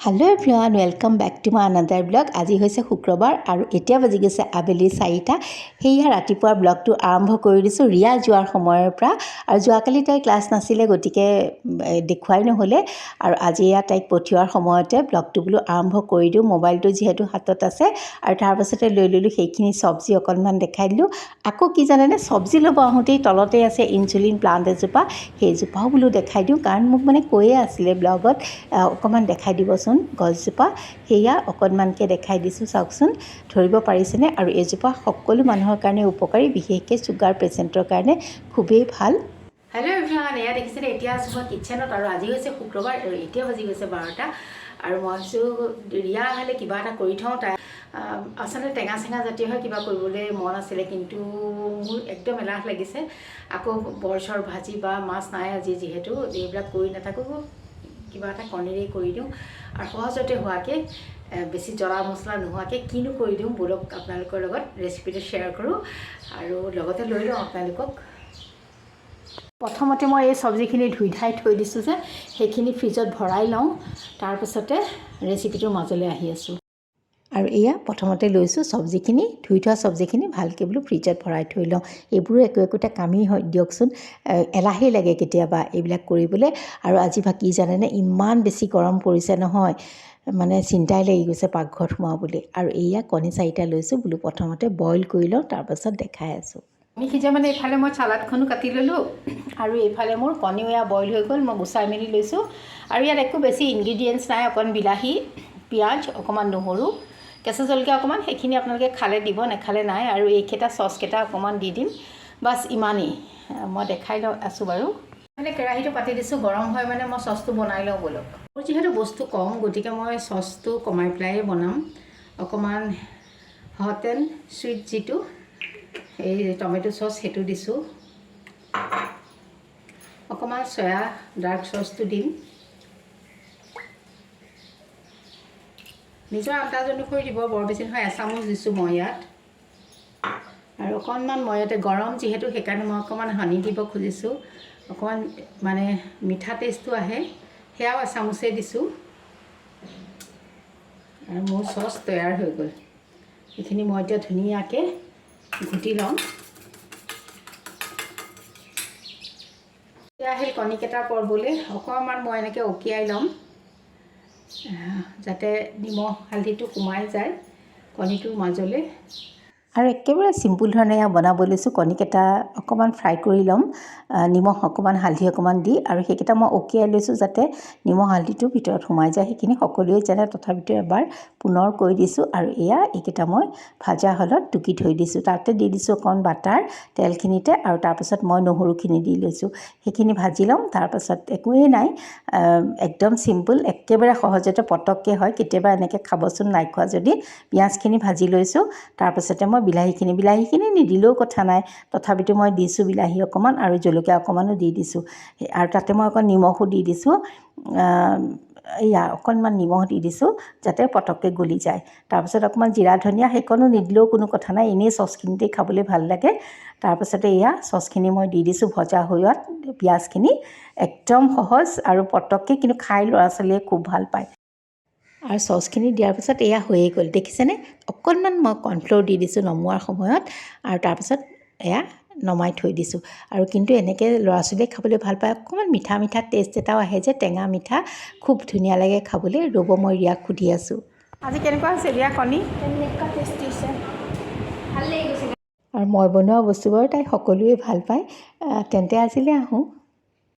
Hello everyone welcome back to my another blog. আজি হৈছে শুক্ৰবাৰ আৰু এতিয়া বাজি গৈছে আবেলি 4টা। সেয়া ৰাতিপুৱাৰ ব্লগটো আৰম্ভ কৰি দিছোঁ ৰিয়া যোৱাৰ সময়ৰ পৰা। আৰু যোৱাকালি তাই ক্লাছ নাছিলে গতিকে দেখুৱাই নহ'লে আৰু আজি এয়া তাইক পঠিওৱাৰ সময়তে ব্লগটো বোলো আৰম্ভ কৰি দিওঁ। মোবাইলটো যিহেতু হাতত আছে আৰু তাৰ পাছতে লৈ ল'লোঁ সেইখিনি চব্জি অকণমান দেখাই দিলোঁ। আকৌ কি জানেনে চব্জি ল'ব আহোঁতেই তলতে আছে ইনচুলিন প্লাণ্ট এজোপা, সেইজোপাও বোলো দেখাই দিওঁ কাৰণ মোক মানে কৈয়ে আছিলে ব্লগত অকণমান দেখাই দিবচোন গছজোপা। সেয়া অকণমানকৈ দেখাই দিছোঁ, চাওকচোন ধৰিব পাৰিছেনে। আৰু এইজোপা সকলো মানুহৰ কাৰণে উপকাৰী, বিশেষকৈ চুগাৰ পেচেণ্টৰ কাৰণে খুবেই ভাল। হেল্ল' এভৰিৱান, এয়া দেখিছেনে এতিয়া আছোঁ মই কিটচেনত আৰু আজি হৈছে শুক্ৰবাৰ আৰু এতিয়া বাজি গৈছে 12টা। আৰু মই ভাবিছোঁ ৰিয়া আহিলে কিবা এটা কৰি থওঁ। তাই আচলতে টেঙা চেঙা জাতীয় হয় কিবা কৰিবলৈ মন আছিলে, কিন্তু মোৰ একদম এলাহ লাগিছে। আকৌ বৰচৰ ভাজি বা মাছ নাই আজি, যিহেতু এইবিলাক কৰি নাথাকোঁ, কিবা এটা কণীৰেই কৰি দিওঁ আৰু সহজতে হোৱাকৈ বেছি জ্বলা মছলা নোহোৱাকৈ কিনো কৰি দিওঁ ব'লক আপোনালোকৰ লগত ৰেচিপিটো শ্বেয়াৰ কৰোঁ আৰু লগতে লৈ লওঁ আপোনালোকক। প্ৰথমতে মই এই চব্জিখিনি ধুই ধাই থৈ দিছোঁ যে সেইখিনি ফ্ৰিজত ভৰাই লওঁ, তাৰপিছতে ৰেচিপিটোৰ মাজলৈ আহি আছোঁ। আৰু এয়া প্ৰথমতে লৈছোঁ চব্জিখিনি, ধুই থোৱা চব্জিখিনি ভালকৈ বোলো ফ্ৰিজত ভৰাই থৈ লওঁ। এইবোৰো একোটা কামেই হয় দিয়কচোন, এলাহেই লাগে কেতিয়াবা এইবিলাক কৰিবলৈ। আৰু আজি কি জানেনে ইমান বেছি গৰম পৰিছে নহয়, মানে চিন্তাই লাগি গৈছে পাকঘৰত সোমাবলৈ। আৰু এয়া কণী 4টা লৈছোঁ, বোলো প্ৰথমতে বইল কৰি লওঁ তাৰপাছত দেখাই আছোঁ। কণী সিজা মানে এইফালে মই চালাডখনো কাটি ল'লোঁ আৰু এইফালে মোৰ কণীও এয়া বইল হৈ গ'ল, মই গুচাই মেলি লৈছোঁ। আৰু ইয়াত একো বেছি ইনগ্ৰিডিয়েণ্টছ নাই, অকণ বিলাহী, পিঁয়াজ, অকণমান নহৰু, কেঁচা জলকীয়া অকণমান, সেইখিনি আপোনালোকে খালে দিব, নেখালে নাই। আৰু এইকেইটা চচকেইটা অকণমান দি দিম, বাছ ইমানেই। মই দেখাই আছোঁ বাৰু। মানে কেৰাহীটো পাতি দিছোঁ, গৰম হয় মানে মই চচটো বনাই লওঁ ব'লক। মোৰ যিহেতু বস্তু কম গতিকে মই চচটো কমাই পেলাই বনাম। অকণমান হট এণ্ড চুইট যিটো এই টমেটো চচ সেইটো দিছোঁ, অকণমান চয়া ডাৰ্ক চচটো দিম, নিজৰ আন্দাজ অনুসৰি দিব, বৰ বেছি নহয়, এচামুচ দিছোঁ মই ইয়াত। আৰু অকণমান মই ইয়াতে গৰম যিহেতু সেইকাৰণে মই অকণমান হানি দিব খুজিছোঁ, অকণমান মানে মিঠা টেষ্টটো আহে, সেয়াও এচামুচেই দিছোঁ। আৰু মোৰ চচ তৈয়াৰ হৈ গ'ল। এইখিনি মই এতিয়া ধুনীয়াকৈ ঘুটি ল'ম। এতিয়া সেই কণীকেইটাৰ পৰবলৈ অকণমান মই এনেকৈ অকিয়াই ল'ম, যাতে নিমখ হালধিটো সোমাই যায় কণীটোৰ মাজলৈ। আৰু একেবাৰে চিম্পুল ধৰণে বনাব লৈছোঁ। কণীকেইটা অকণমান ফ্ৰাই কৰি ল'ম, নিমখ অকণমান হালধি অকণমান দি, আৰু সেইকেইটা মই অকিয়াই লৈছোঁ যাতে নিমখ হালধিটো ভিতৰত সোমাই যায়। সেইখিনি সকলোৱে জানে, তথাপিতো এবাৰ পুনৰ কৈ দিছোঁ। আৰু এইকেইটা মই ভাজা হলত টুকি থৈ দিছোঁ, তাতে দি দিছোঁ অকণমান বাটাৰ তেলখিনিতে, আৰু তাৰপাছত মই নহৰুখিনি দি লৈছোঁ, সেইখিনি ভাজি ল'ম। তাৰপাছত একোৱেই নাই, একদম চিম্পুল, একেবাৰে সহজতে পটককৈ হয়। কেতিয়াবা এনেকৈ খাবচোন নাই খোৱা যদি। পিঁয়াজখিনি ভাজি লৈছোঁ, তাৰপাছতে মই বিলাহীখিনি নিদিলেও কথা নাই, তথাপিতো মই দিছোঁ বিলাহী অকণমান আৰু জলকীয়া অকণমানো দি দিছোঁ। আৰু তাতে মই অকণ নিমখো দি দিছোঁ, অকণমান নিমখ দি দিছোঁ যাতে পটককৈ গলি যায়। তাৰপিছত অকণমান জিৰা ধনিয়া সেইকণো নিদিলেও কোনো কথা নাই, এনেই চচখিনিতেই খাবলৈ ভাল লাগে। তাৰপাছতে চচখিনি মই দি দিছোঁ ভজা হোৱাত পিঁয়াজখিনি। একদম সহজ আৰু পটককৈ, কিন্তু খাই ল'ৰা ছোৱালীয়ে খুব ভাল পায়। আৰু চচখিনি দিয়াৰ পিছত হৈয়ে গ'ল, দেখিছেনে। অকণমান মই কৰ্ণফ্ল'ৰ দি দিছোঁ নমোৱাৰ সময়ত, আৰু তাৰপিছত নমাই থৈ দিছোঁ। আৰু কিন্তু এনেকৈ ল'ৰা ছোৱালীয়ে খাবলৈ ভাল পায়, অকণমান মিঠা মিঠা টেষ্ট এটাও আহে যে, টেঙা মিঠা, খুব ধুনীয়া লাগে খাবলৈ। ৰ'ব মই ৰিয়াক সুধি আছোঁ, আজি কেনেকুৱা হৈছে ৰিয়া কণী? কেনেকুৱা টেষ্টি হৈছে, ভাল লাগি গৈছে। আৰু মই বনোৱা বস্তুবোৰ তাই সকলোৱে ভাল পায়। তেন্তে আজিলৈ আহোঁ,